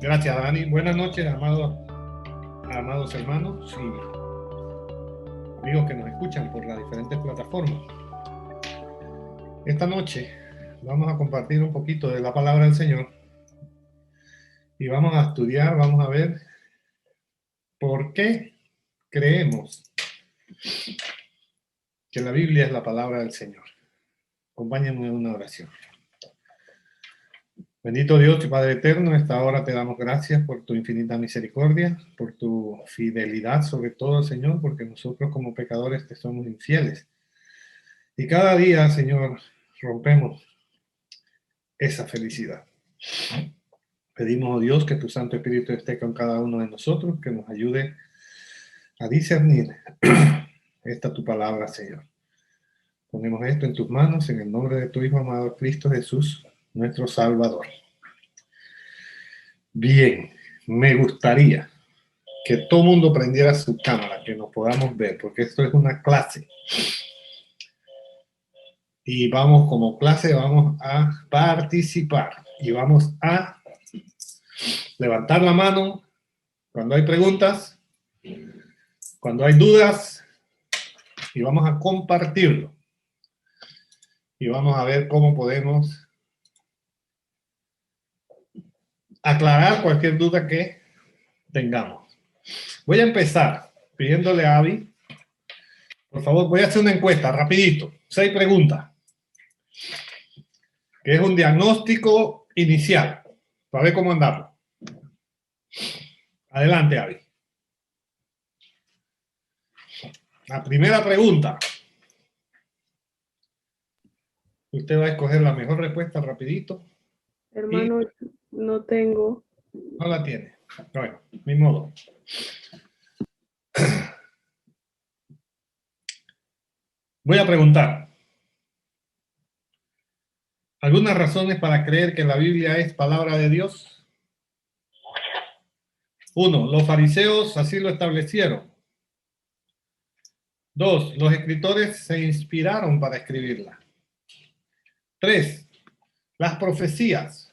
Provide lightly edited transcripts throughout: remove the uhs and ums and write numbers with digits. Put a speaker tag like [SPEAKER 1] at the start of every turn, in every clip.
[SPEAKER 1] Gracias, Dani. Buenas noches, amados hermanos y amigos que nos escuchan por las diferentes plataformas. Esta noche vamos a compartir un poquito de la palabra del Señor y vamos a estudiar, vamos a ver por qué creemos que la Biblia es la palabra del Señor. Acompáñenme en una oración. Bendito Dios y Padre eterno, en esta hora te damos gracias por tu infinita misericordia, por tu fidelidad sobre todo, Señor, porque nosotros como pecadores te somos infieles. Y cada día, Señor, rompemos esa felicidad. Pedimos, oh Dios, que tu Santo Espíritu esté con cada uno de nosotros, que nos ayude a discernir esta tu palabra, Señor. Ponemos esto en tus manos, en el nombre de tu Hijo amado, Cristo Jesús, nuestro Salvador. Bien, me gustaría que todo mundo prendiera su cámara, que nos podamos ver, porque esto es una clase. Y vamos, como clase, vamos a participar. Y vamos a levantar la mano cuando hay preguntas, cuando hay dudas, y vamos a compartirlo. Y vamos a ver cómo podemos aclarar cualquier duda que tengamos. Voy a empezar pidiéndole a Abby, por favor, voy a hacer una encuesta, rapidito, 6 preguntas, que es un diagnóstico inicial, para ver cómo andamos. Adelante, Abby. La primera pregunta. Usted va a escoger la mejor respuesta rapidito.
[SPEAKER 2] Hermano, no tengo.
[SPEAKER 1] No la tiene. Bueno, ni modo. Voy a preguntar. ¿Algunas razones para creer que la Biblia es palabra de Dios? 1. Los fariseos así lo establecieron. 2. Los escritores se inspiraron para escribirla. 3. Las profecías.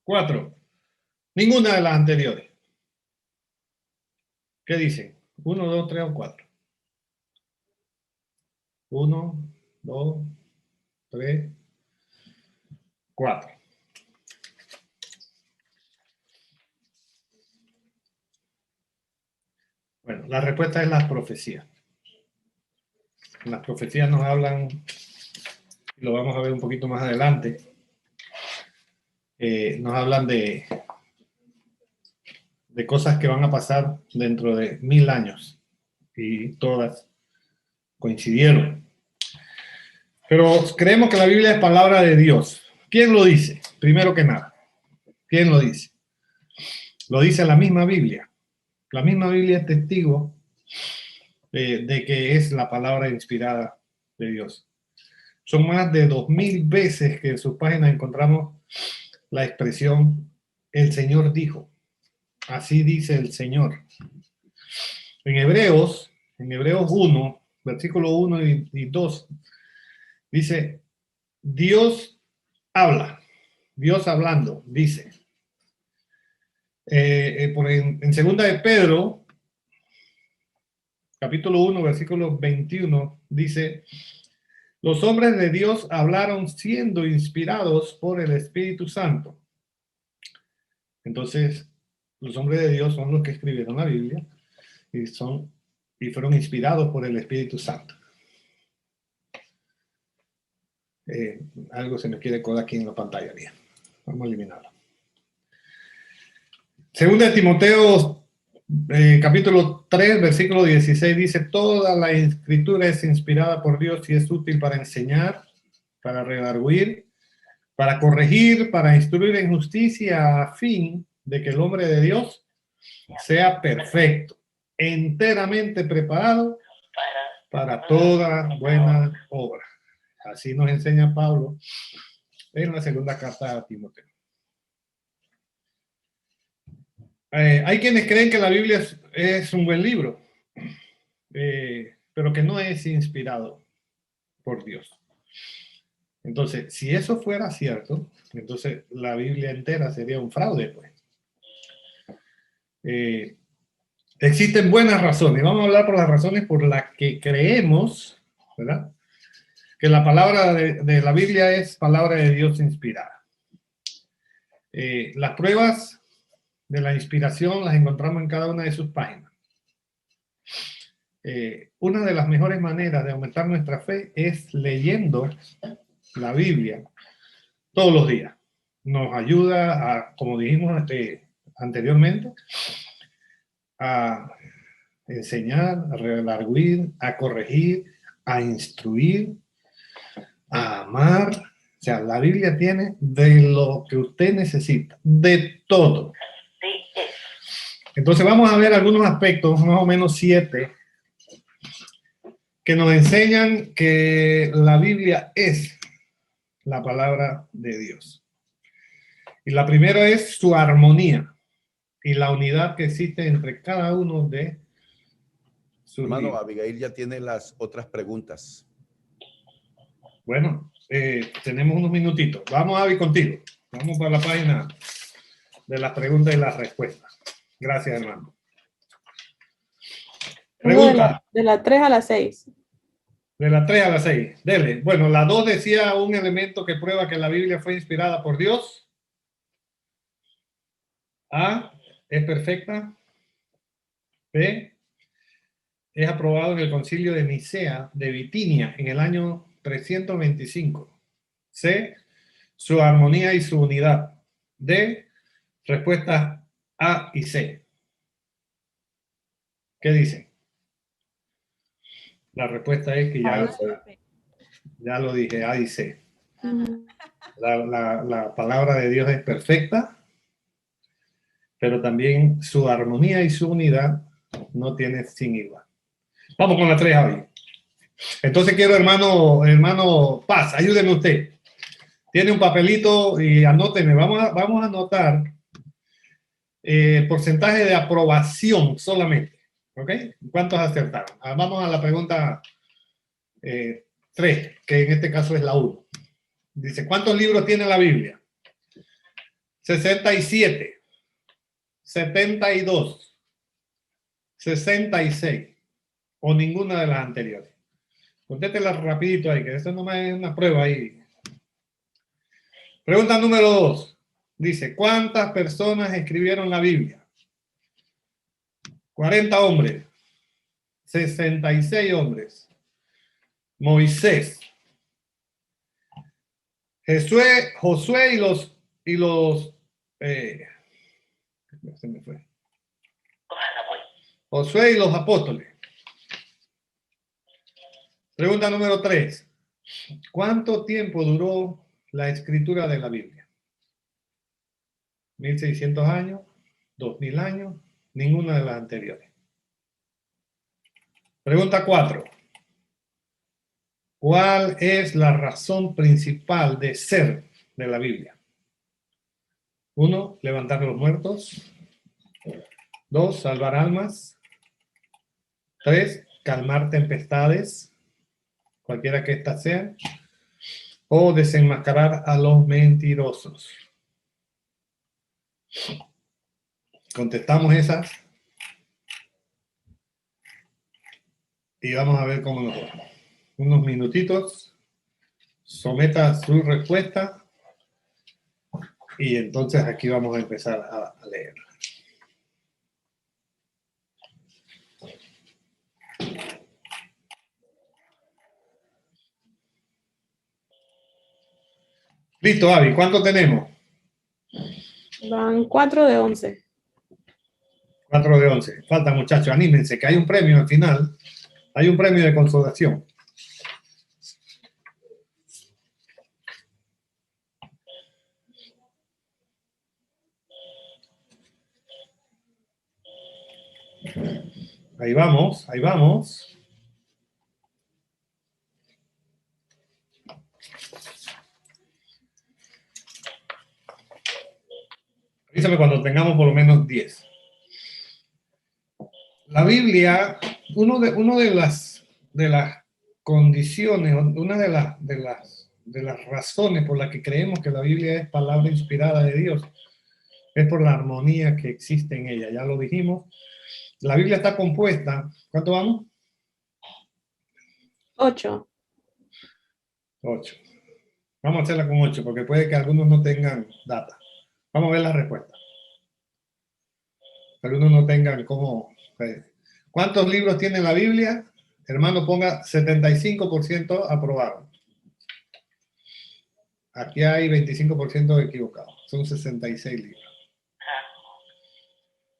[SPEAKER 1] 4. Ninguna de las anteriores. ¿Qué dicen? 1, 2, 3 o 4. 1, 2, 3, 4. Bueno, la respuesta es las profecías. Las profecías nos hablan, y lo vamos a ver un poquito más adelante, nos hablan de cosas que van a pasar dentro de 1000 años y todas coincidieron. Pero creemos que la Biblia es palabra de Dios. ¿Quién lo dice? Primero que nada, ¿quién lo dice? Lo dice la misma Biblia. La misma Biblia es testigo de que es la palabra inspirada de Dios. Son más de 2000 veces que en sus páginas encontramos la expresión el Señor dijo. Así dice el Señor. En Hebreos 1, versículo 1 y 2, dice, Dios habla, Dios hablando, dice. En segunda de Pedro, capítulo 1, versículo 21, dice, los hombres de Dios hablaron siendo inspirados por el Espíritu Santo. Entonces, los hombres de Dios son los que escribieron la Biblia y fueron inspirados por el Espíritu Santo. Algo se me quiere colar aquí en la pantalla. Bien. Vamos a eliminarlo. Segunda de Timoteo, capítulo 3, versículo 16, dice, toda la escritura es inspirada por Dios y es útil para enseñar, para redarguir, para corregir, para instruir en justicia, a fin de que el hombre de Dios sea perfecto, enteramente preparado para toda buena obra. Así nos enseña Pablo en la segunda carta a Timoteo. Hay quienes creen que la Biblia es un buen libro, pero que no es inspirado por Dios. Entonces, si eso fuera cierto, entonces la Biblia entera sería un fraude, pues. Existen buenas razones. Vamos a hablar por las razones por las que creemos, ¿verdad?, que la palabra de la Biblia es palabra de Dios inspirada. Las pruebas de la inspiración las encontramos en cada una de sus páginas. Una de las mejores maneras de aumentar nuestra fe es leyendo la Biblia todos los días. Nos ayuda a, como dijimos anteriormente, a enseñar, a redarguir, a corregir, a instruir, a amar. O sea, la Biblia tiene de lo que usted necesita, de todo. Entonces vamos a ver algunos aspectos, más o menos 7, que nos enseñan que la Biblia es la palabra de Dios. Y la primera es su armonía y la unidad que existe entre cada uno de sus
[SPEAKER 3] Hermano,
[SPEAKER 1] libros.
[SPEAKER 3] Abigail ya tiene las otras preguntas.
[SPEAKER 1] Bueno, tenemos unos minutitos. Vamos, Abby, contigo. Vamos para la página de las preguntas y las respuestas. Gracias, hermano. Pregunta.
[SPEAKER 2] De la 3 a la 6.
[SPEAKER 1] De la 3 a la 6. Dele. Bueno, la 2 decía un elemento que prueba que la Biblia fue inspirada por Dios. A, es perfecta. B, es aprobado en el concilio de Nicea de Bitinia en el año 325. C, su armonía y su unidad. D, respuestas A y C. ¿Qué dicen? La respuesta es que ya lo dije, A y C. La palabra de Dios es perfecta, pero también su armonía y su unidad no tiene sin igual. Vamos con la 3, Javi. Entonces quiero, hermano Paz, ayúdeme usted. Tiene un papelito y anóteme. Vamos a anotar porcentaje de aprobación solamente. ¿Ok? ¿Cuántos acertaron? Vamos a la pregunta 3, que en este caso es la 1. Dice, ¿cuántos libros tiene la Biblia? 67, 72, 66 o ninguna de las anteriores. Contéstela rapidito ahí, que eso nomás es una prueba ahí. Pregunta número 2. Dice, ¿cuántas personas escribieron la Biblia? 40 hombres, 66 hombres. Moisés, Josué se me fue. Josué y los apóstoles. Pregunta número 3. ¿Cuánto tiempo duró la escritura de la Biblia? 1600 años, 2000 años, ninguna de las anteriores. Pregunta 4. ¿Cuál es la razón principal de ser de la Biblia? 1, levantar los muertos. 2, salvar almas. 3, calmar tempestades, cualquiera que éstas sean. O desenmascarar a los mentirosos. Contestamos esas. Y vamos a ver cómo nos va. Unos minutitos. Someta su respuesta. Y entonces aquí vamos a empezar a leer. Listo, Abby. ¿Cuánto tenemos?
[SPEAKER 2] Van 4 de 11.
[SPEAKER 1] 4 de 11. Falta, muchachos. Anímense, que hay un premio al final. Hay un premio de consolación. Ahí vamos, ahí vamos. Avísame cuando tengamos por lo menos 10. La Biblia, una de las condiciones, una de las razones por las que creemos que la Biblia es palabra inspirada de Dios, es por la armonía que existe en ella. Ya lo dijimos. La Biblia está compuesta, ¿cuánto vamos?
[SPEAKER 2] 8.
[SPEAKER 1] 8. Vamos a hacerla con 8 porque puede que algunos no tengan data. Vamos a ver la respuesta. Algunos no tengan cómo. ¿Cuántos libros tiene la Biblia? Hermano, ponga 75% aprobado. Aquí hay 25% equivocados. Son 66 libros.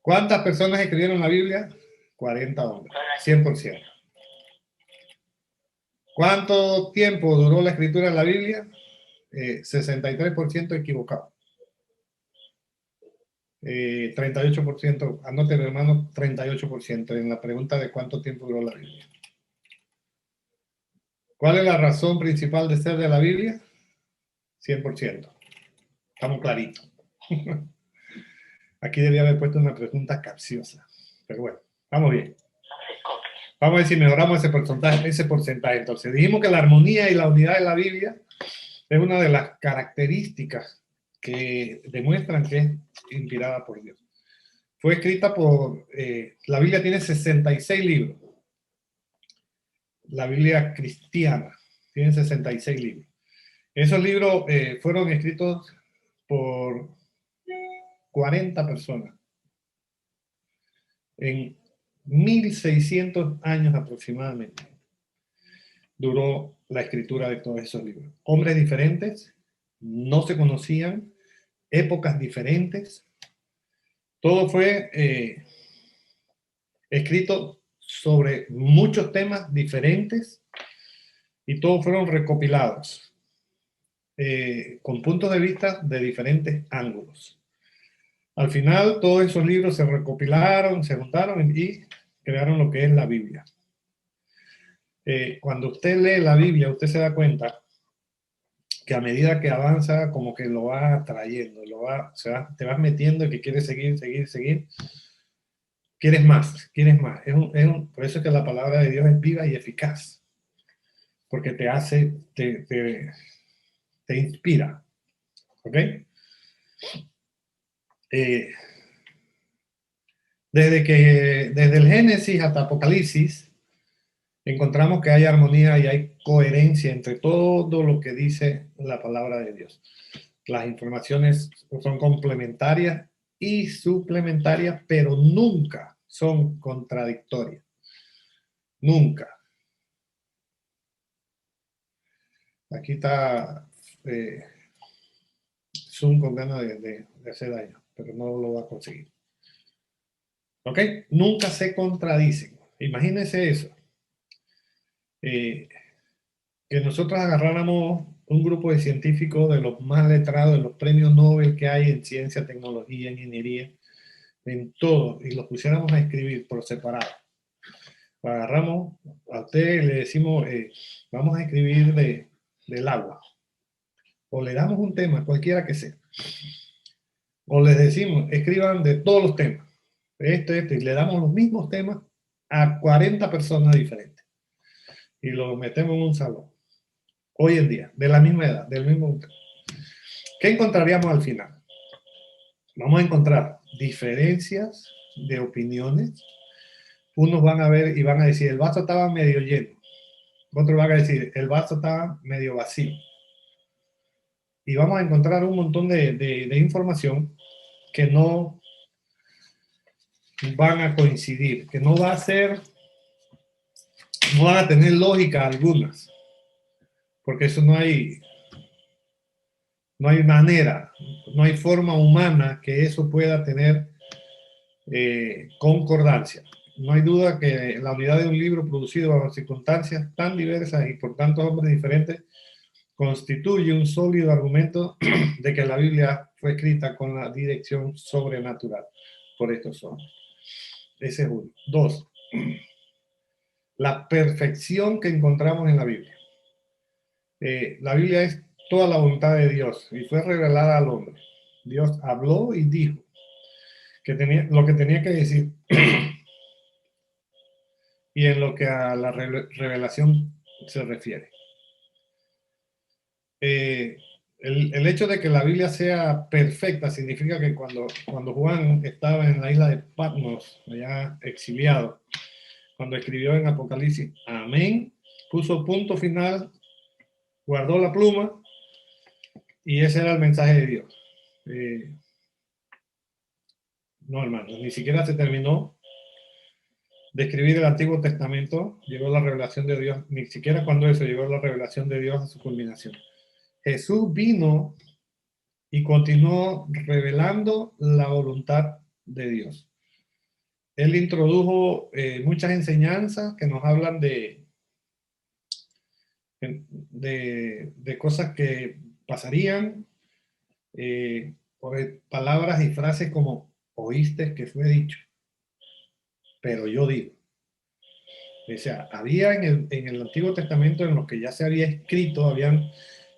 [SPEAKER 1] ¿Cuántas personas escribieron la Biblia? 40 hombres. 100%. ¿Cuánto tiempo duró la escritura de la Biblia? 63% equivocado. 38%, anoten hermano, 38% en la pregunta de cuánto tiempo duró la Biblia. ¿Cuál es la razón principal de ser de la Biblia? 100%. Estamos claritos. Aquí debía haber puesto una pregunta capciosa. Pero bueno, vamos bien. Vamos a ver si mejoramos ese porcentaje. Entonces, dijimos que la armonía y la unidad de la Biblia es una de las características que demuestran que es inspirada por Dios. Fue escrita por, la Biblia tiene 66 libros. La Biblia cristiana tiene 66 libros. Esos libros fueron escritos por 40 personas en 1600 años aproximadamente. Duró la escritura de todos esos libros. Hombres diferentes, no se conocían, épocas diferentes. Todo fue escrito sobre muchos temas diferentes y todos fueron recopilados con puntos de vista de diferentes ángulos. Al final, todos esos libros se recopilaron, se juntaron y crearon lo que es la Biblia. Cuando usted lee la Biblia, usted se da cuenta que a medida que avanza, como que lo va atrayendo, te vas metiendo y que quieres seguir. Quieres más. Por eso es que la palabra de Dios es viva y eficaz. Porque te hace, te inspira. ¿Ok? Desde el Génesis hasta Apocalipsis, encontramos que hay armonía y hay coherencia entre todo lo que dice la palabra de Dios. Las informaciones son complementarias y suplementarias, pero nunca son contradictorias. Nunca. Aquí está Zoom con ganas de hacer daño, pero no lo va a conseguir. ¿Ok? Nunca se contradicen. Imagínense eso. Que nosotros agarráramos un grupo de científicos de los más letrados, de los premios Nobel que hay en ciencia, tecnología, ingeniería, en todo, y los pusiéramos a escribir por separado. Lo agarramos, a usted le decimos, vamos a escribir del agua, o le damos un tema, cualquiera que sea, o les decimos, escriban de todos los temas, y le damos los mismos temas a 40 personas diferentes, y los metemos en un salón. Hoy en día, de la misma edad, del mismo tema. ¿Qué encontraríamos al final? Vamos a encontrar diferencias de opiniones. Unos van a ver y van a decir, el vaso estaba medio lleno. Otros van a decir, el vaso estaba medio vacío. Y vamos a encontrar un montón de información que no van a coincidir, que no va a ser, no van a tener lógica algunas. Porque eso no hay manera, no hay forma humana que eso pueda tener concordancia. No hay duda que la unidad de un libro producido bajo circunstancias tan diversas y por tantos hombres diferentes constituye un sólido argumento de que la Biblia fue escrita con la dirección sobrenatural por estos hombres. Ese es uno. Dos, la perfección que encontramos en la Biblia. La Biblia es toda la voluntad de Dios y fue revelada al hombre. Dios habló y dijo lo que tenía que decir. Y en lo que a la revelación se refiere. El hecho de que la Biblia sea perfecta significa que cuando Juan estaba en la isla de Patmos, allá exiliado, cuando escribió en Apocalipsis, amén, puso punto final, guardó la pluma y ese era el mensaje de Dios. No, hermano, ni siquiera se terminó de escribir el Antiguo Testamento, llegó la revelación de Dios, ni siquiera cuando eso llegó la revelación de Dios a su culminación. Jesús vino y continuó revelando la voluntad de Dios. Él introdujo muchas enseñanzas que nos hablan de cosas que pasarían, palabras y frases como oíste que fue dicho, pero yo digo. O sea, había en el Antiguo Testamento en los que ya se había escrito,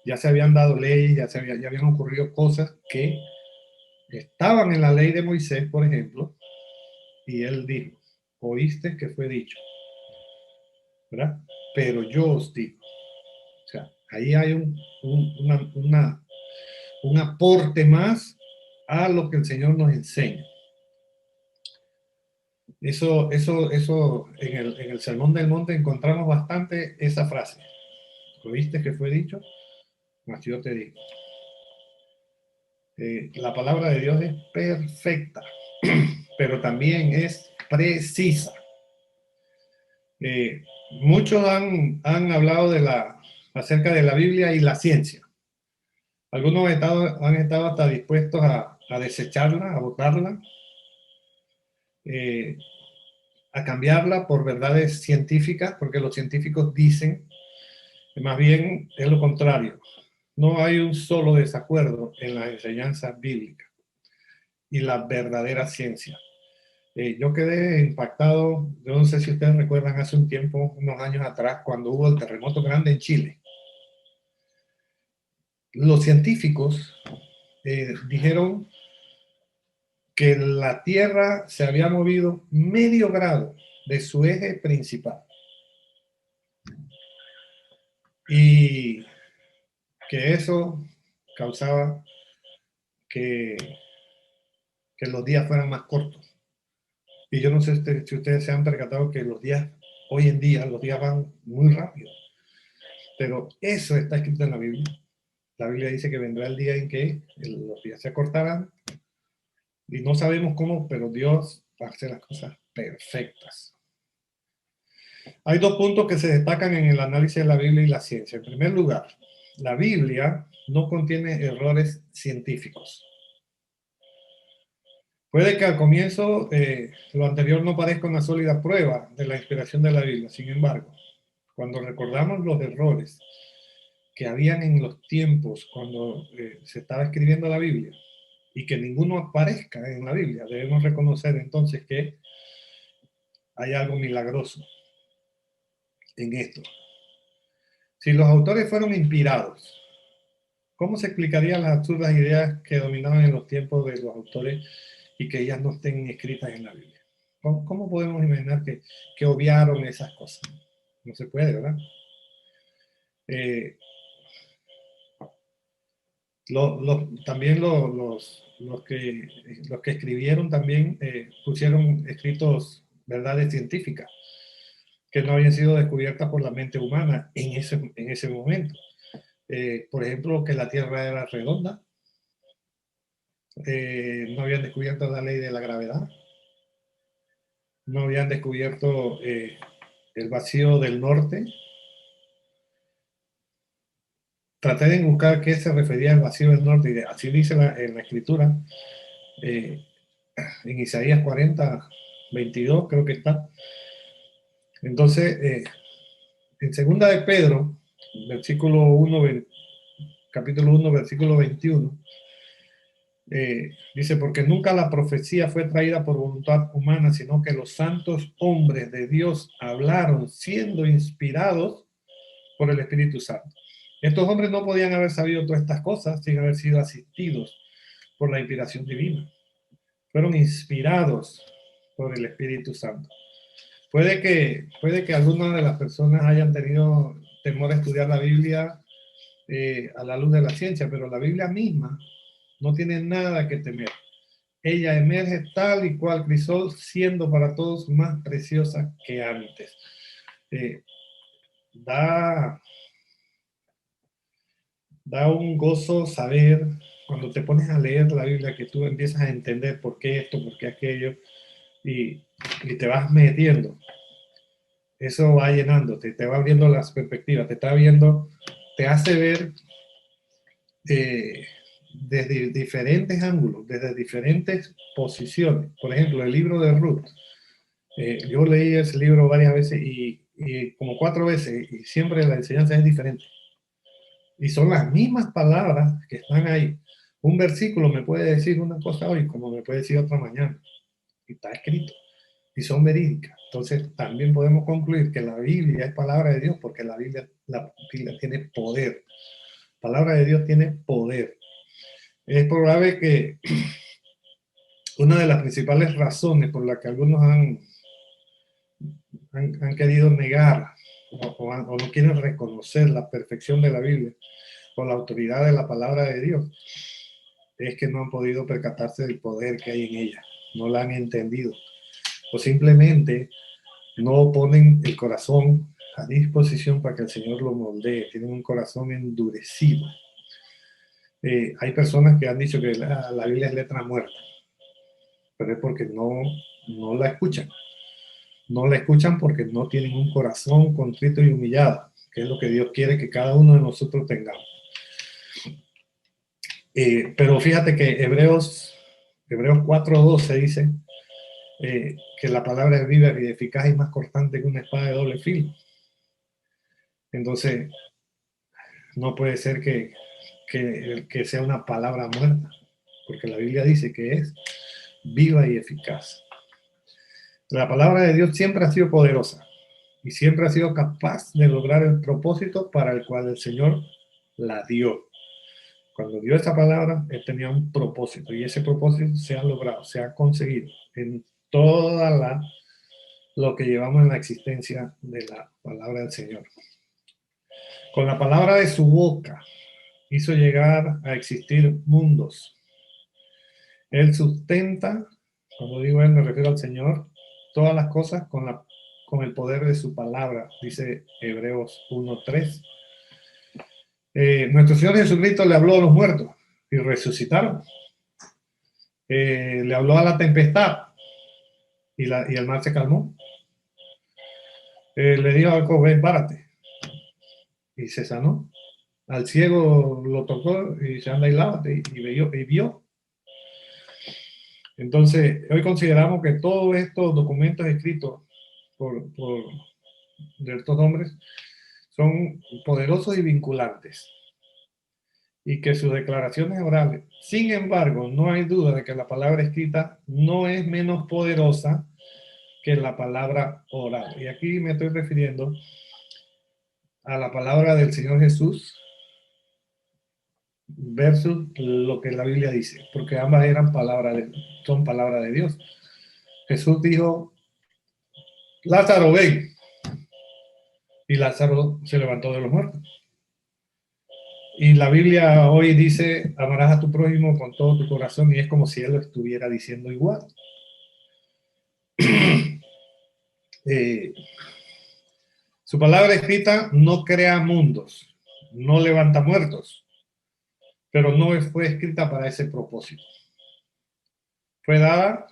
[SPEAKER 1] ya se habían dado leyes, ya habían ocurrido cosas que estaban en la ley de Moisés, por ejemplo, y él dijo, oíste que fue dicho, ¿verdad? Pero yo os digo. O sea, ahí hay un aporte más a lo que el Señor nos enseña. Eso en el Sermón del Monte encontramos bastante esa frase. ¿Oíste que fue dicho? Mas yo te digo. La palabra de Dios es perfecta, pero también es precisa. Muchos han hablado acerca de la Biblia y la ciencia. Algunos han estado hasta dispuestos a desecharla, a botarla, a cambiarla por verdades científicas, porque los científicos dicen que más bien es lo contrario. No hay un solo desacuerdo en las enseñanzas bíblicas y la verdadera ciencia. Yo quedé impactado, yo no sé si ustedes recuerdan hace un tiempo, unos años atrás, cuando hubo el terremoto grande en Chile. Los científicos dijeron que la Tierra se había movido medio grado de su eje principal y que eso causaba que los días fueran más cortos. Y yo no sé si ustedes se han percatado que hoy en día, los días van muy rápido. Pero eso está escrito en la Biblia. La Biblia dice que vendrá el día en que los días se acortarán y no sabemos cómo, pero Dios va a hacer las cosas perfectas. Hay dos puntos que se destacan en el análisis de la Biblia y la ciencia. En primer lugar, la Biblia no contiene errores científicos. Puede que al comienzo lo anterior no parezca una sólida prueba de la inspiración de la Biblia. Sin embargo, cuando recordamos los errores que habían en los tiempos cuando se estaba escribiendo la Biblia y que ninguno aparezca en la Biblia, debemos reconocer entonces que hay algo milagroso en esto. Si los autores fueron inspirados, ¿cómo se explicarían las absurdas ideas que dominaban en los tiempos de los autores y que ellas no estén escritas en la Biblia? ¿Cómo podemos imaginar que obviaron esas cosas? No se puede, ¿verdad? También los que escribieron también pusieron escritos verdades científicas que no habían sido descubiertas por la mente humana en ese momento. Por ejemplo, que la Tierra era redonda. No habían descubierto la ley de la gravedad. No habían descubierto el vacío del norte. Traté de buscar qué se refería al vacío del norte, y así dice en la escritura, en Isaías 40, 22 creo que está. Entonces, en segunda de Pedro, capítulo 1, versículo 21, dice, porque nunca la profecía fue traída por voluntad humana, sino que los santos hombres de Dios hablaron siendo inspirados por el Espíritu Santo. Estos hombres no podían haber sabido todas estas cosas sin haber sido asistidos por la inspiración divina. Fueron inspirados por el Espíritu Santo. Puede que algunas de las personas hayan tenido temor a estudiar la Biblia a la luz de la ciencia, pero la Biblia misma no tiene nada que temer. Ella emerge tal y cual crisol, siendo para todos más preciosa que antes. Da un gozo saber, cuando te pones a leer la Biblia, que tú empiezas a entender por qué esto, por qué aquello, y te vas metiendo. Eso va llenándote, te va abriendo las perspectivas, te está viendo, te hace ver desde diferentes ángulos, desde diferentes posiciones. Por ejemplo, el libro de Ruth. Yo leí ese libro varias veces y como 4 veces, y siempre la enseñanza es diferente. Y son las mismas palabras que están ahí. Un versículo me puede decir una cosa hoy, como me puede decir otra mañana. Y está escrito. Y son verídicas. Entonces, también podemos concluir que la Biblia es palabra de Dios porque la Biblia tiene poder. La palabra de Dios tiene poder. Es probable que una de las principales razones por las que algunos han querido negar o no quieren reconocer la perfección de la Biblia o la autoridad de la palabra de Dios es que no han podido percatarse del poder que hay en ella, no la han entendido o simplemente no ponen el corazón a disposición para que el Señor lo moldee, tienen un corazón endurecido. Hay personas que han dicho que la Biblia es letra muerta, pero es porque no la escuchan. No la escuchan porque no tienen un corazón contrito y humillado, que es lo que Dios quiere que cada uno de nosotros tengamos. Pero fíjate que Hebreos 4:12 dice que la palabra es viva y eficaz y más cortante que una espada de doble filo. Entonces, no puede ser que sea una palabra muerta, porque la Biblia dice que es viva y eficaz. La palabra de Dios siempre ha sido poderosa y siempre ha sido capaz de lograr el propósito para el cual el Señor la dio. Cuando dio esa palabra, Él tenía un propósito y ese propósito se ha logrado, se ha conseguido en toda lo que llevamos en la existencia de la palabra del Señor. Con la palabra de su boca hizo llegar a existir mundos. Él sustenta, cuando digo Él me refiero al Señor, todas las cosas con el poder de su palabra, dice Hebreos 1:3. Nuestro Señor Jesucristo le habló a los muertos y resucitaron. Le habló a la tempestad y el mar se calmó. Le dijo al joven, párate, y se sanó. Al ciego lo tocó y se anda y lávate, y vio. Entonces, hoy consideramos que todos estos documentos escritos de estos hombres son poderosos y vinculantes, y que sus declaraciones orales, sin embargo, no hay duda de que la palabra escrita no es menos poderosa que la palabra oral. Y aquí me estoy refiriendo a la palabra del Señor Jesús versus lo que la Biblia dice, porque ambas son palabras de Dios. Jesús dijo, Lázaro, ven. Y Lázaro se levantó de los muertos. Y la Biblia hoy dice, amarás a tu prójimo con todo tu corazón, y es como si él lo estuviera diciendo igual. Su palabra escrita no crea mundos, no levanta muertos, pero no fue escrita para ese propósito. Fue dada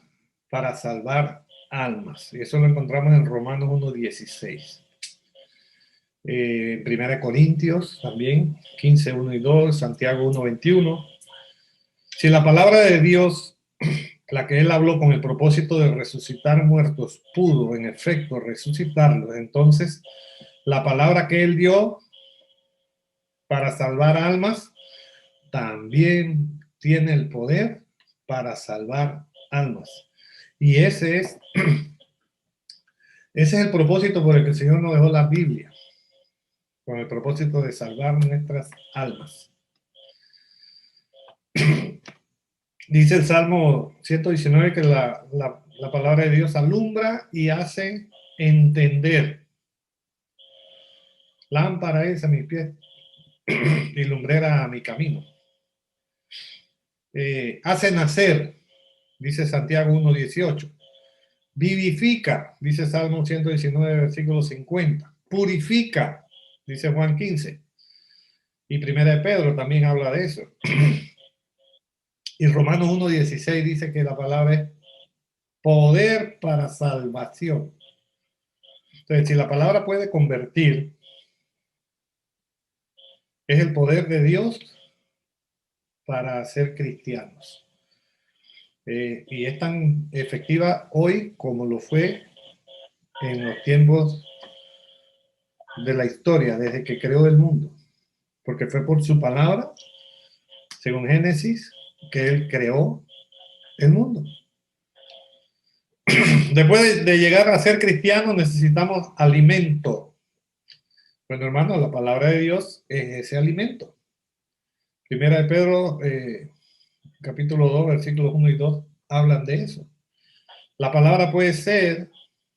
[SPEAKER 1] para salvar almas. Y eso lo encontramos en Romanos 1:16. Primera Corintios también, 15:1 y 2, Santiago 1:21. Si la palabra de Dios, la que él habló con el propósito de resucitar muertos, pudo en efecto resucitarlos, entonces la palabra que él dio para salvar almas también tiene el poder para salvar almas. Y ese es el propósito por el que el Señor nos dejó la Biblia, con el propósito de salvar nuestras almas. Dice el Salmo 119 que la palabra de Dios alumbra y hace entender. Lámpara es a mis pies y lumbrera a mi camino. Hace nacer, dice Santiago 1:18. Vivifica, dice Salmo 119, versículo 50. Purifica, dice Juan 15. Y Primera de Pedro también habla de eso. Y Romanos 1:16 dice que la palabra es poder para salvación. Entonces, si la palabra puede convertir, es el poder de Dios para ser cristianos. Y es tan efectiva hoy como lo fue en los tiempos de la historia, desde que creó el mundo. Porque fue por su palabra, según Génesis, que Él creó el mundo. Después de llegar a ser cristianos, necesitamos alimento. Bueno, hermano, la palabra de Dios es ese alimento. Primera de Pedro, capítulo 2, versículos 1 y 2, hablan de eso. La palabra puede hacer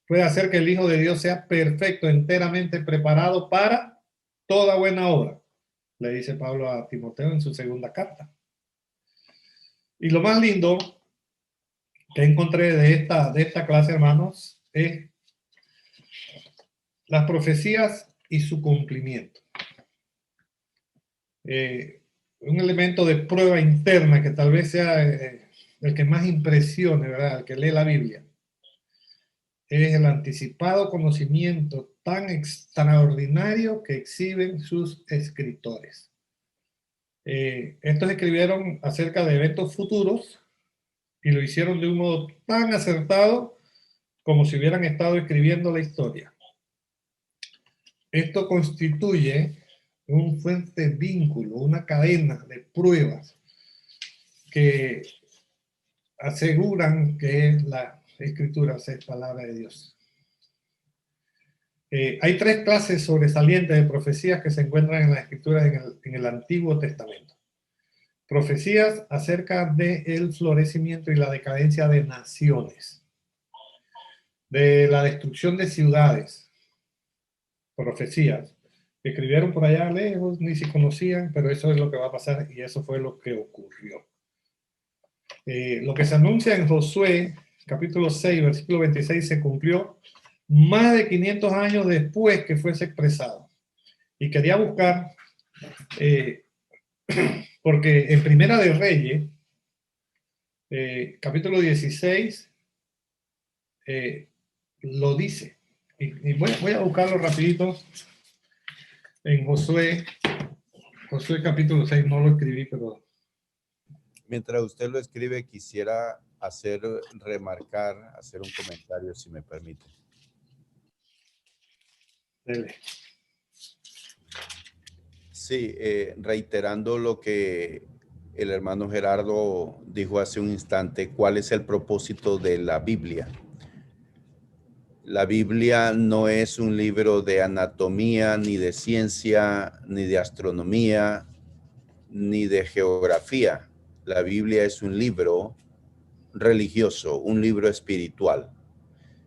[SPEAKER 1] que el Hijo de Dios sea perfecto, enteramente preparado para toda buena obra. Le dice Pablo a Timoteo en su segunda carta. Y lo más lindo que encontré de esta clase, hermanos, es las profecías y su cumplimiento. Un elemento de prueba interna que tal vez sea el que más impresione, ¿verdad? El que lee la Biblia, es el anticipado conocimiento tan extraordinario que exhiben sus escritores. Estos escribieron acerca de eventos futuros y lo hicieron de un modo tan acertado como si hubieran estado escribiendo la historia. Esto constituye un fuerte vínculo, una cadena de pruebas que aseguran que la Escritura es palabra de Dios. Hay tres clases sobresalientes de profecías que se encuentran en las Escrituras en el Antiguo Testamento. Profecías acerca del florecimiento y la decadencia de naciones, de la destrucción de ciudades, profecías que escribieron por allá lejos, ni se conocían, pero eso es lo que va a pasar y eso fue lo que ocurrió. Lo que se anuncia en Josué, capítulo 6, versículo 26, se cumplió más de 500 años después que fuese expresado. Y quería buscar, porque en Primera de Reyes, capítulo 16, lo dice. Y voy a buscarlo rapidito en Josué capítulo 6, no lo escribí, pero...
[SPEAKER 3] Mientras usted lo escribe, quisiera hacer un comentario, si me permite.
[SPEAKER 1] Dele.
[SPEAKER 3] Sí, reiterando lo que el hermano Gerardo dijo hace un instante, ¿cuál es el propósito de la Biblia? La Biblia no es un libro de anatomía, ni de ciencia, ni de astronomía, ni de geografía. La Biblia es un libro religioso, un libro espiritual.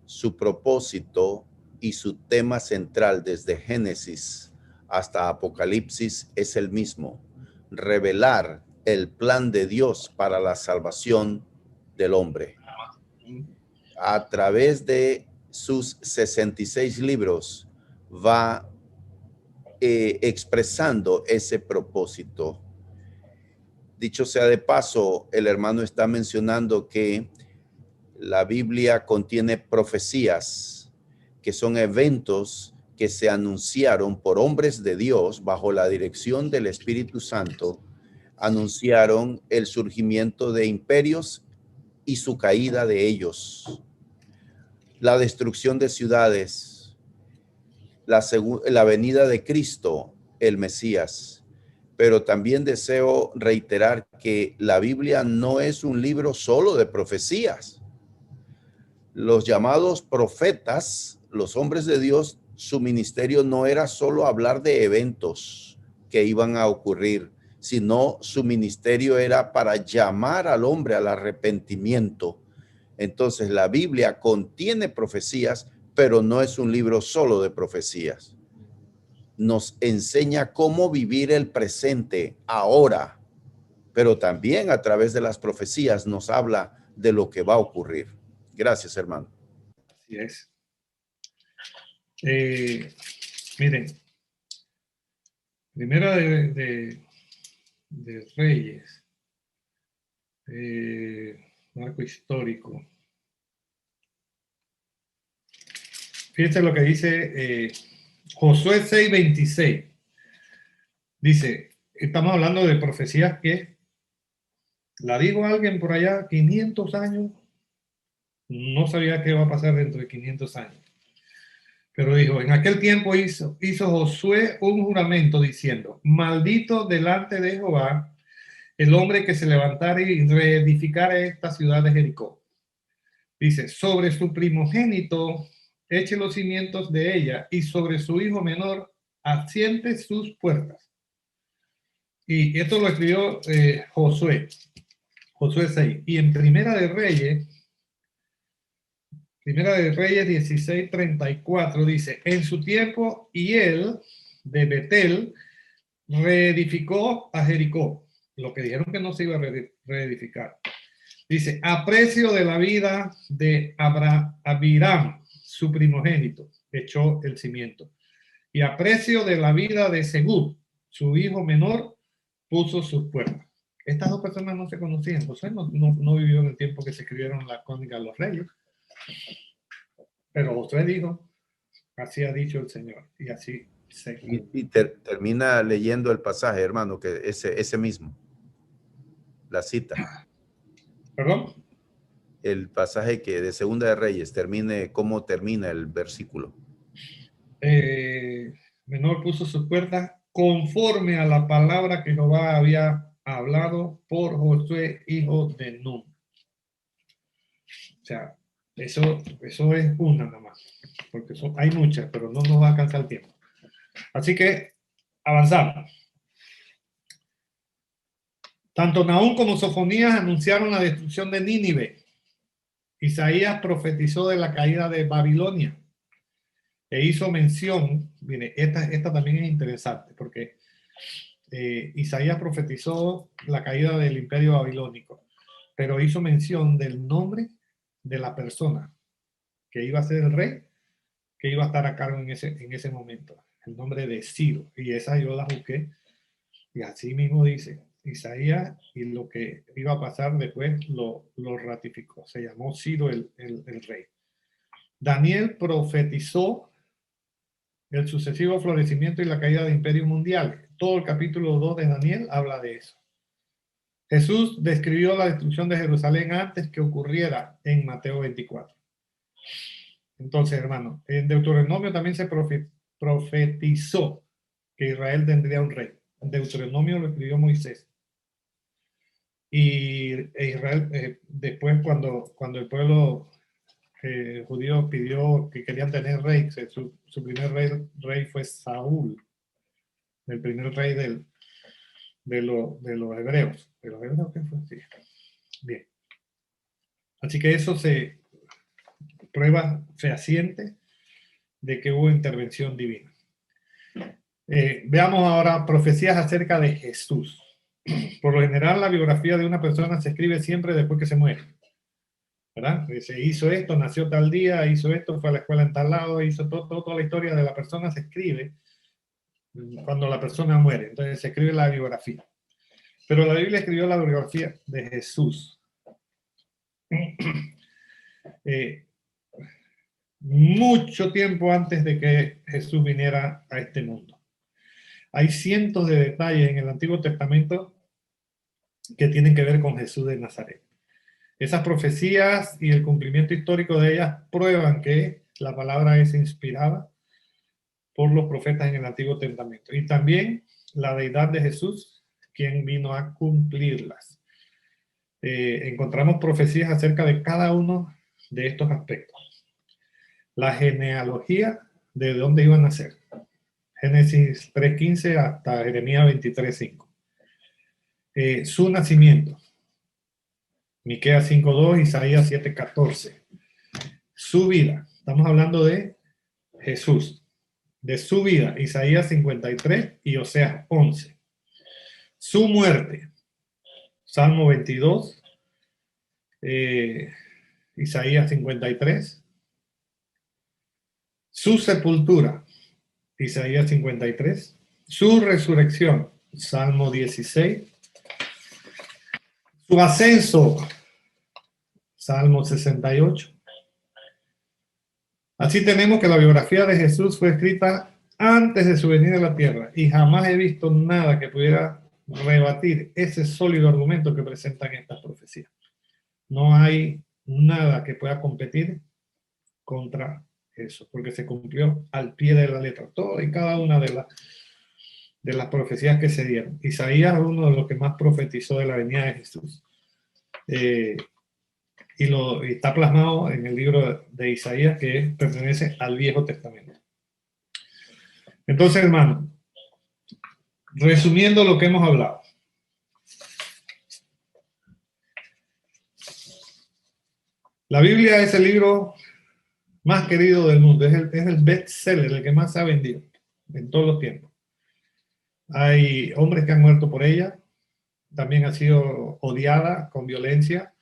[SPEAKER 3] Su propósito y su tema central desde Génesis hasta Apocalipsis es el mismo: revelar el plan de Dios para la salvación del hombre. A través de sus 66 libros va expresando ese propósito. Dicho sea de paso, el hermano está mencionando que la Biblia contiene profecías, que son eventos que se anunciaron por hombres de Dios bajo la dirección del Espíritu Santo. Anunciaron el surgimiento de imperios y su caída de ellos, la destrucción de ciudades, la venida de Cristo, el Mesías. Pero también deseo reiterar que la Biblia no es un libro solo de profecías. Los llamados profetas, los hombres de Dios, su ministerio no era solo hablar de eventos que iban a ocurrir, sino su ministerio era para llamar al hombre al arrepentimiento. Entonces la Biblia contiene profecías, pero no es un libro solo de profecías. nos enseña cómo vivir el presente ahora, pero también a través de las profecías nos habla de lo que va a ocurrir. Gracias, hermano.
[SPEAKER 1] Así es. Miren, primera de Reyes, marco histórico. Fíjense lo que dice Josué 6:26. Dice, estamos hablando de profecías que la dijo alguien por allá 500 años, no sabía qué va a pasar dentro de 500 años. Pero dijo, en aquel tiempo hizo Josué un juramento diciendo, maldito delante de Jehová el hombre que se levantare y reedificare esta ciudad de Jericó. Dice, sobre su primogénito eche los cimientos de ella y sobre su hijo menor asiente sus puertas. Y esto lo escribió Josué 6. Y en Primera de Reyes 16:34 dice, en su tiempo y él de Betel reedificó a Jericó, lo que dijeron que no se iba a reedificar. Dice, a precio de la vida de Abiram, su primogénito, echó el cimiento. Y a precio de la vida de Segub, su hijo menor, puso sus puertas. Estas dos personas no se conocían. José no vivió en el tiempo que se escribieron las crónicas de los reyes. Pero Josué dijo, así ha dicho el Señor. Y así se
[SPEAKER 3] termina leyendo el pasaje, hermano, que ese mismo. La cita.
[SPEAKER 1] ¿Perdón?
[SPEAKER 3] El pasaje que de Segunda de Reyes termine, ¿cómo termina el versículo?
[SPEAKER 1] Menor puso sus puertas conforme a la palabra que Jehová había hablado por Josué, hijo de Nun. O sea, eso es una nada más, porque hay muchas, pero no nos va a alcanzar el tiempo. Así que avanzamos. Tanto Nahum como Sofonías anunciaron la destrucción de Nínive. Isaías profetizó de la caída de Babilonia e hizo mención, mire, esta también es interesante, porque Isaías profetizó la caída del imperio babilónico, pero hizo mención del nombre de la persona que iba a ser el rey, que iba a estar a cargo en ese momento, el nombre de Ciro, y esa yo la busqué, y así mismo dice Isaías, y lo que iba a pasar después lo ratificó, se llamó Ciro el rey. Daniel profetizó el sucesivo florecimiento y la caída de imperios mundiales. Todo el capítulo 2 de Daniel habla de eso. Jesús describió la destrucción de Jerusalén antes que ocurriera en Mateo 24. Entonces, hermano, en Deuteronomio también se profetizó que Israel tendría un rey. Deuteronomio lo escribió Moisés. Y Israel, después cuando el pueblo judío pidió que querían tener rey, su primer rey fue Saúl, el primer rey de los hebreos. ¿De los hebreos qué fue? Sí. Bien. Así que eso se prueba fehaciente de que hubo intervención divina. Veamos ahora profecías acerca de Jesús. Por lo general, la biografía de una persona se escribe siempre después que se muere, ¿verdad? Se hizo esto, nació tal día, hizo esto, fue a la escuela en tal lado, hizo toda la historia de la persona se escribe cuando la persona muere. Entonces se escribe la biografía. Pero la Biblia escribió la biografía de Jesús. Mucho tiempo antes de que Jesús viniera a este mundo. Hay cientos de detalles en el Antiguo Testamento que tienen que ver con Jesús de Nazaret. Esas profecías y el cumplimiento histórico de ellas prueban que la palabra es inspirada por los profetas en el Antiguo Testamento. Y también la deidad de Jesús, quien vino a cumplirlas. Encontramos profecías acerca de cada uno de estos aspectos. La genealogía de dónde iban a nacer. Génesis 3:15 hasta Jeremías 23:5. Su nacimiento. Miqueas 5:2, Isaías 7:14. Su vida. Estamos hablando de Jesús. de su vida, Isaías 53 y Oseas 11. Su muerte, Salmo 22, Isaías 53. Su sepultura, Isaías 53. Su resurrección, Salmo 16. Su ascenso, Salmo 68. Así tenemos que la biografía de Jesús fue escrita antes de su venida a la tierra y jamás he visto nada que pudiera rebatir ese sólido argumento que presentan estas profecías. No hay nada que pueda competir contra eso, porque se cumplió al pie de la letra, toda y cada una de las profecías que se dieron. Isaías es uno de los que más profetizó de la venida de Jesús. Y está plasmado en el libro de Isaías, que pertenece al Viejo Testamento. Entonces, hermano, resumiendo lo que hemos hablado. La Biblia es el libro más querido del mundo, es el best-seller, el que más se ha vendido en todos los tiempos. Hay hombres que han muerto por ella, también ha sido odiada con violencia,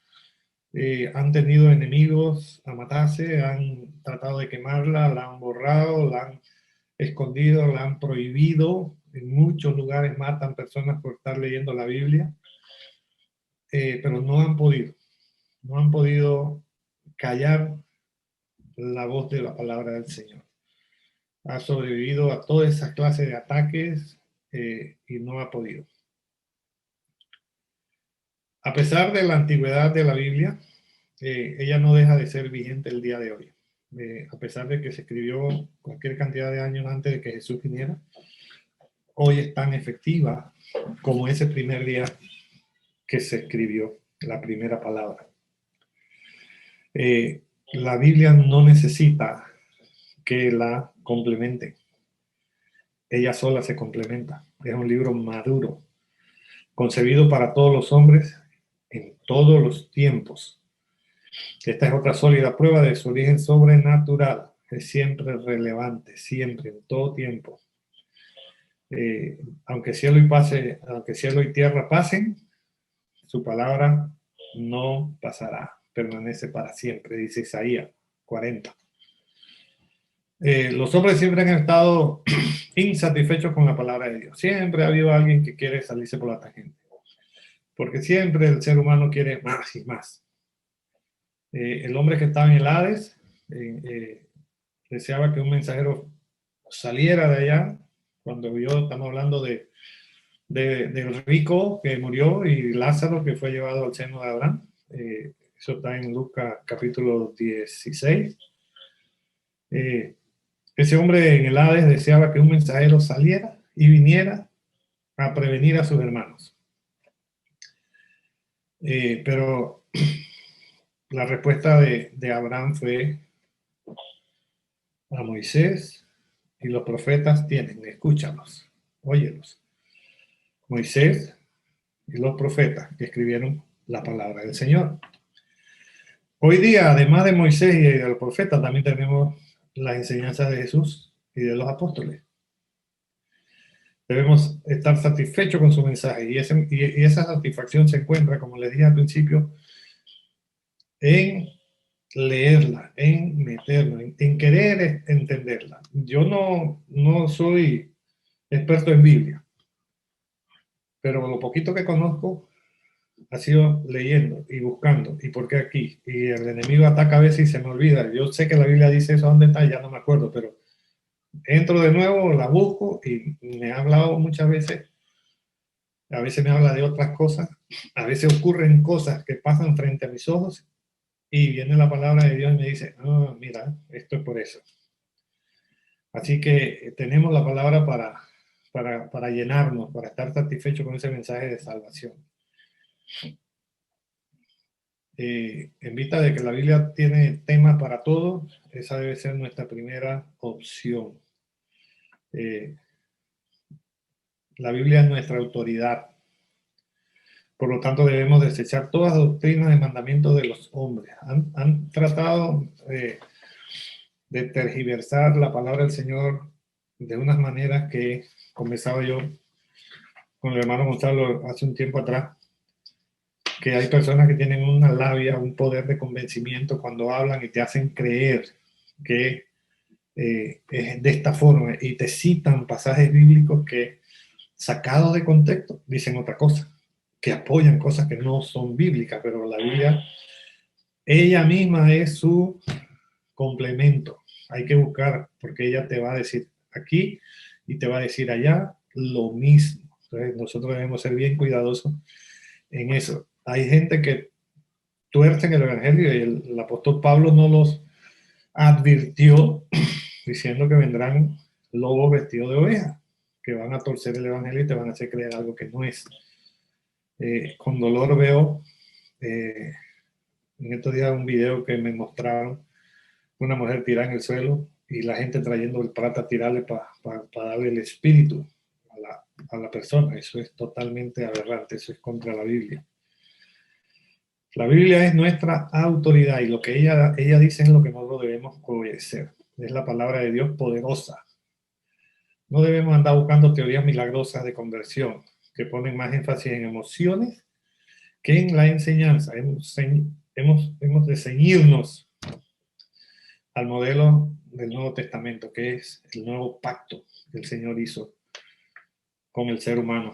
[SPEAKER 1] han tenido enemigos a matarse, han tratado de quemarla, la han borrado, la han escondido, la han prohibido. En muchos lugares matan personas por estar leyendo la Biblia, pero no han podido callar la voz de la palabra del Señor. Ha sobrevivido a toda esa clase de ataques y no ha podido. A pesar de la antigüedad de la Biblia, ella no deja de ser vigente el día de hoy. A pesar de que se escribió cualquier cantidad de años antes de que Jesús viniera, hoy es tan efectiva como ese primer día que se escribió la primera palabra. La Biblia no necesita que la complementen. Ella sola se complementa. Es un libro maduro, concebido para todos los hombres en todos los tiempos. Esta es otra sólida prueba de su origen sobrenatural. Es siempre relevante, siempre, en todo tiempo. Aunque cielo y tierra pasen, su palabra no pasará, permanece para siempre, dice Isaías 40. Los hombres siempre han estado insatisfechos con la palabra de Dios. Siempre ha habido alguien que quiere salirse por la tangente, porque siempre el ser humano quiere más y más. El hombre que estaba en el Hades deseaba que un mensajero saliera de allá. Cuando estamos hablando del rico que murió y Lázaro que fue llevado al seno de Abraham. Eso está en Lucas capítulo 16. Ese hombre en el Hades deseaba que un mensajero saliera y viniera a prevenir a sus hermanos. Pero la respuesta de Abraham fue: a Moisés y los profetas tienen, escúchalos, óyelos. Moisés y los profetas que escribieron la palabra del Señor. Hoy día, además de Moisés y de los profetas, también tenemos las enseñanzas de Jesús y de los apóstoles. Debemos estar satisfechos con su mensaje y esa satisfacción se encuentra, como les dije al principio, en leerla, en meterla, en querer entenderla. Yo no soy experto en Biblia, pero lo poquito que conozco ha sido leyendo y buscando, y por qué aquí, y el enemigo ataca a veces y se me olvida. Yo sé que la Biblia dice eso, ¿dónde está? Ya no me acuerdo, pero entro de nuevo, la busco y me ha hablado muchas veces. A veces me habla de otras cosas, a veces ocurren cosas que pasan frente a mis ojos y viene la palabra de Dios y me dice: oh, mira, esto es por eso. Así que tenemos la palabra para llenarnos, para estar satisfechos con ese mensaje de salvación. En vista de que la Biblia tiene temas para todo, esa debe ser nuestra primera opción. La Biblia es nuestra autoridad. Por lo tanto, debemos desechar todas las doctrinas y mandamientos de los hombres. Han tratado de tergiversar la palabra del Señor de unas maneras que conversaba yo con el hermano Gonzalo hace un tiempo atrás, que hay personas que tienen una labia, un poder de convencimiento cuando hablan y te hacen creer que es de esta forma y te citan pasajes bíblicos que sacados de contexto dicen otra cosa, que apoyan cosas que no son bíblicas, pero la Biblia ella misma es su complemento. Hay que buscar porque ella te va a decir aquí y te va a decir allá lo mismo. Entonces nosotros debemos ser bien cuidadosos en eso. Hay gente que tuerce en el evangelio y el apóstol Pablo no los advirtió diciendo que vendrán lobos vestidos de oveja, que van a torcer el evangelio y te van a hacer creer algo que no es. Con dolor veo en estos días un video que me mostraron una mujer tirada en el suelo y la gente trayendo el plata a tirarle para darle el espíritu a la persona. Eso es totalmente aberrante, eso es contra la Biblia. La Biblia es nuestra autoridad y lo que ella dice es lo que nosotros debemos obedecer. Es la palabra de Dios poderosa. No debemos andar buscando teorías milagrosas de conversión que ponen más énfasis en emociones que en la enseñanza. Hemos de ceñirnos al modelo del Nuevo Testamento, que es el nuevo pacto que el Señor hizo con el ser humano.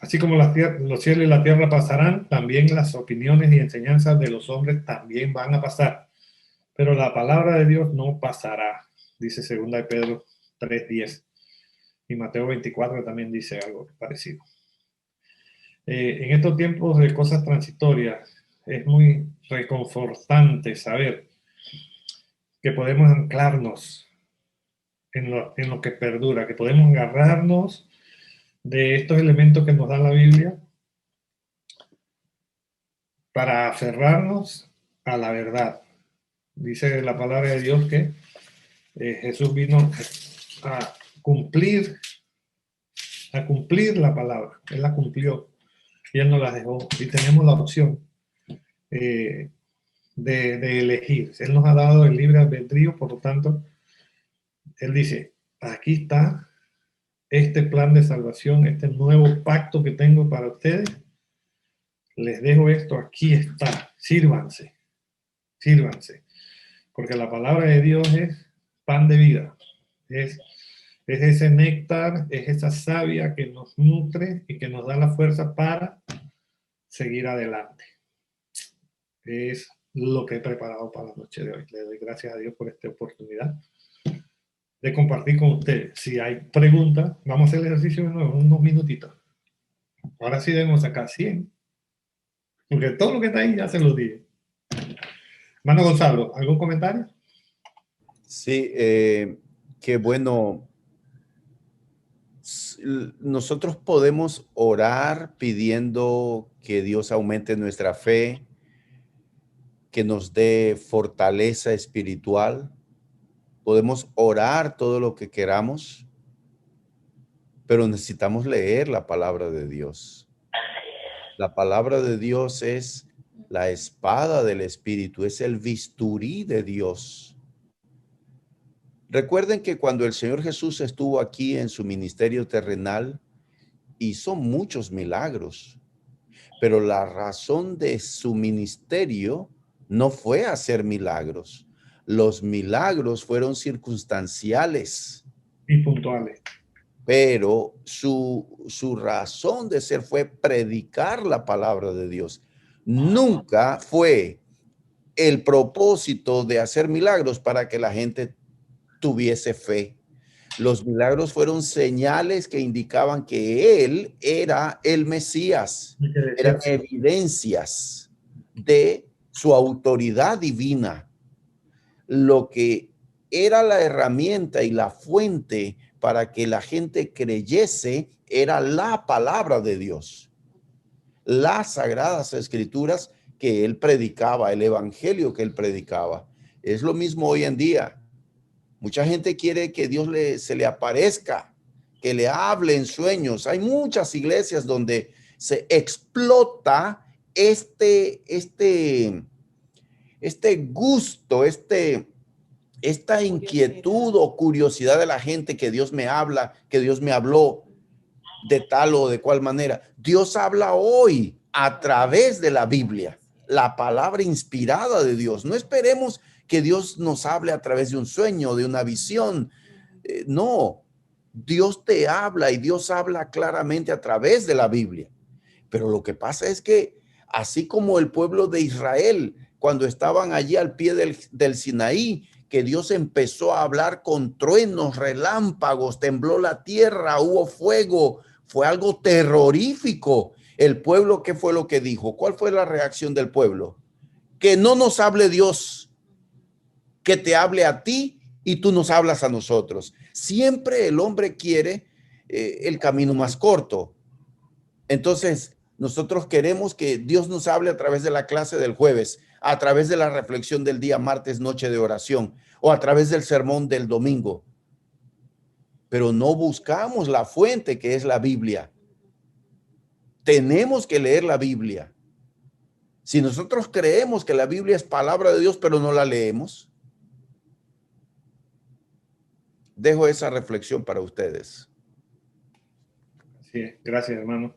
[SPEAKER 1] Así como los cielos y la tierra pasarán, también las opiniones y enseñanzas de los hombres también van a pasar. Pero la palabra de Dios no pasará, dice 2 de Pedro 3:10. Y Mateo 24 también dice algo parecido. En estos tiempos de cosas transitorias, es muy reconfortante saber que podemos anclarnos en lo que perdura, que podemos agarrarnos de estos elementos que nos da la Biblia para aferrarnos a la verdad. Dice la palabra de Dios que Jesús vino a cumplir la palabra. Él la cumplió y Él nos la dejó. Y tenemos la opción de elegir. Él nos ha dado el libre albedrío, por lo tanto, Él dice, aquí está este plan de salvación, este nuevo pacto que tengo para ustedes. Les dejo esto, aquí está, sírvanse, porque la palabra de Dios es pan de vida, es ese néctar, es esa savia que nos nutre y que nos da la fuerza para seguir adelante. Es lo que he preparado para la noche de hoy. Le doy gracias a Dios por esta oportunidad de compartir con ustedes. Si hay preguntas, vamos a hacer el ejercicio de nuevo, unos minutitos. Ahora sí debemos sacar 100. Porque todo lo que está ahí ya se lo dije. Mano Gonzalo, ¿algún comentario?
[SPEAKER 3] Sí, qué bueno. Nosotros podemos orar pidiendo que Dios aumente nuestra fe, que nos dé fortaleza espiritual. Podemos orar todo lo que queramos, pero necesitamos leer la palabra de Dios. La palabra de Dios es la espada del Espíritu, es el bisturí de Dios. Recuerden que cuando el Señor Jesús estuvo aquí en su ministerio terrenal, hizo muchos milagros, pero la razón de su ministerio no fue hacer milagros. Los milagros fueron circunstanciales.
[SPEAKER 1] Y puntuales.
[SPEAKER 3] Pero su razón de ser fue predicar la palabra de Dios. Nunca fue el propósito de hacer milagros para que la gente tuviese fe. Los milagros fueron señales que indicaban que él era el Mesías. Eran evidencias de su autoridad divina. Lo que era la herramienta y la fuente para que la gente creyese era la palabra de Dios, las sagradas escrituras que él predicaba, el evangelio que él predicaba. Es lo mismo hoy en día. Mucha gente quiere que Dios se le aparezca, que le hable en sueños. Hay muchas iglesias donde se explota este gusto, esta inquietud o curiosidad de la gente que Dios me habla, que Dios me habló de tal o de cual manera. Dios habla hoy a través de la Biblia, la palabra inspirada de Dios. No esperemos que Dios nos hable a través de un sueño, de una visión. No, Dios te habla y Dios habla claramente a través de la Biblia. Pero lo que pasa es que así como el pueblo de Israel, cuando estaban allí al pie del Sinaí, que Dios empezó a hablar con truenos, relámpagos, tembló la tierra, hubo fuego, fue algo terrorífico. El pueblo, ¿qué fue lo que dijo? ¿Cuál fue la reacción del pueblo? Que no nos hable Dios, que te hable a ti y tú nos hablas a nosotros. Siempre el hombre quiere el camino más corto. Entonces, nosotros queremos que Dios nos hable a través de la clase del jueves, a través de la reflexión del día martes, noche de oración, o a través del sermón del domingo. Pero no buscamos la fuente que es la Biblia. Tenemos que leer la Biblia. Si nosotros creemos que la Biblia es palabra de Dios, pero no la leemos, dejo esa reflexión para ustedes.
[SPEAKER 1] Sí, gracias, hermano.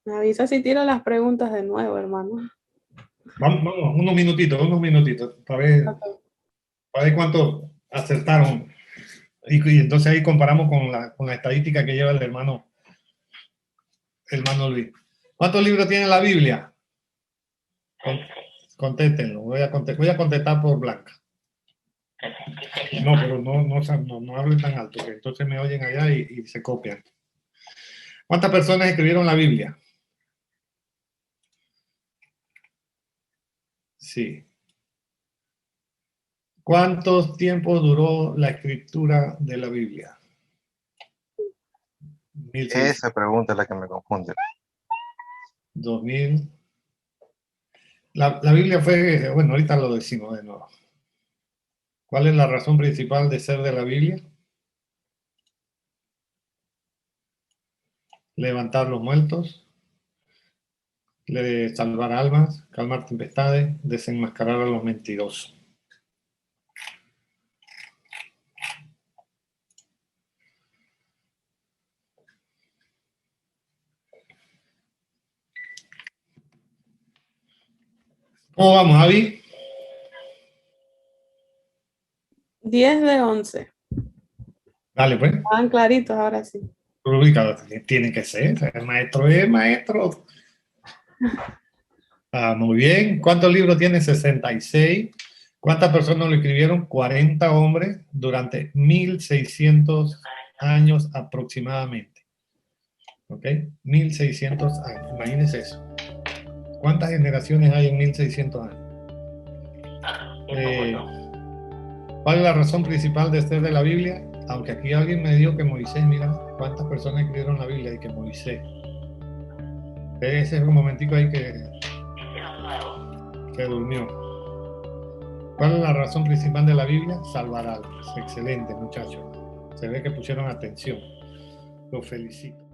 [SPEAKER 2] Me avisa si tiro las preguntas de nuevo, hermano.
[SPEAKER 1] Vamos, unos minutitos, para ver cuánto acertaron. Y entonces ahí comparamos con la estadística que lleva el hermano Luis. ¿Cuántos libros tiene la Biblia? Contéstenlo. Voy a contestar por Blanca. No, pero no hablen tan alto, que entonces me oyen allá y se copian. ¿Cuántas personas escribieron la Biblia? Sí. ¿Cuántos tiempos duró la escritura de la Biblia? 1600.
[SPEAKER 4] Esa pregunta es la que me confunde.
[SPEAKER 1] 2000. La Biblia fue, bueno, ahorita lo decimos de nuevo. ¿Cuál es la razón principal de ser de la Biblia? Levantar los muertos, salvar almas, calmar tempestades, desenmascarar a los mentirosos. ¿Cómo vamos, Avi?
[SPEAKER 2] 10 de 11.
[SPEAKER 1] Dale, pues.
[SPEAKER 2] Estaban claritos ahora sí.
[SPEAKER 1] Tiene que ser. El maestro es maestro. Muy bien. ¿Cuántos libros tiene? 66. ¿Cuántas personas lo escribieron? 40 hombres durante 1600 años aproximadamente. ¿Ok? 1600 años. Imagínense eso. ¿Cuántas generaciones hay en 1600 años? ¿Cuál es la razón principal de ser de la Biblia? Aunque aquí alguien me dijo que Moisés, mira, ¿cuántas personas escribieron la Biblia? Y que Moisés. Ese es un momentico ahí que durmió. ¿Cuál es la razón principal de la Biblia? Salvar almas. Excelente, muchachos. Se ve que pusieron atención. Los felicito.